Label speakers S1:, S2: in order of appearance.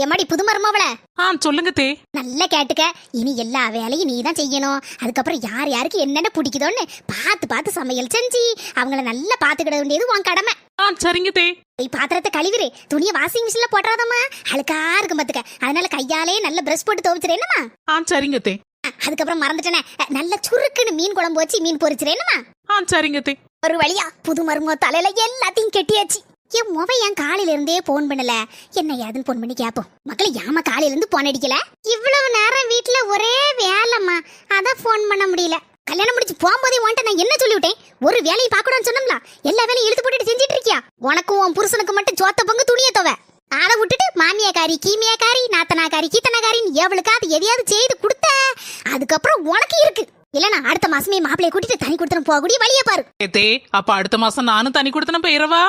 S1: எம்மாடி புது மருமவள
S2: சொல்லுங்க தே.
S1: நல்லா கேட்டுக்க. இனி எல்லா வேலையும் நீ தான் செய்யணும். அதுக்கப்புறம் யார் யாருக்கு என்னென்ன பிடிக்குதோன்னு பார்த்து பார்த்து சமையல் செஞ்சு அவங்கள நல்லா பாத்துக்கிட வேண்டியது உன் கடமை.
S2: சரிங்க தே.
S1: பாத்திரத்தை கழுவிரு, துணியை வாஷிங் மிஷின்ல போட்டுறாதம்மா, அழுக்கா இருக்கும் பாத்துக்க. அதனால கையாலே நல்ல பிரஷ் போட்டு துவைச்சிரேனுமா.
S2: சரிங்க தே.
S1: அதுக்கப்புறம் மறந்துட்டேனே, நல்ல சுருக்குன்னு மீன் குழம்பு வச்சு மீன் பொரிச்சிரேனுமா.
S2: சரிங்க தே.
S1: ஒரு வழியா புது மருமக தலையில எல்லாத்தையும் கெட்டியாச்சு. என் முவ என் காலையில இருந்தே போன் பண்ணல, என்ன ஏதுன்னு போன் பண்ணி கேப்போம். மக்களே ஏமா காலையில இருந்து போன் அடிக்கல? இவ்வளவு நேரம் வீட்டுல ஒரே வேலைம்மா, அதான் போன் பண்ண முடியல. கல்யாணம் முடிச்சு போகும்போதே உன்ட்ட நான் என்ன சொல்லிவிட்டேன்? ஒரு வேலையை பார்க்கணும்னு சொன்னோம்ல, எல்லா வேலையும் இழுத்து போட்டுட்டு செஞ்சிட்டு இருக்கியா? உனக்கும் உன் புருஷனுக்கு மட்டும் சோத்த பங்கு துணியை துவை. அதை விட்டுட்டு மாமியாக்காரி கீமியாக்காரி நாத்தனாக்காரி கீத்தனாக்காரின்னு எவளுக்காவது எதையாவது செய்து கொடுத்த அதுக்கப்புறம் உனக்கு இருக்கு. இல்லனா அடுத்த மாசமே மாப்பிளைய கூட்டிட்டு தனி கொடுத்தனும் போகக்கூடிய வழியை பாரு.
S2: அப்ப அடுத்த மாசம் நானும் தனி கொடுத்தனும் போயிரவா?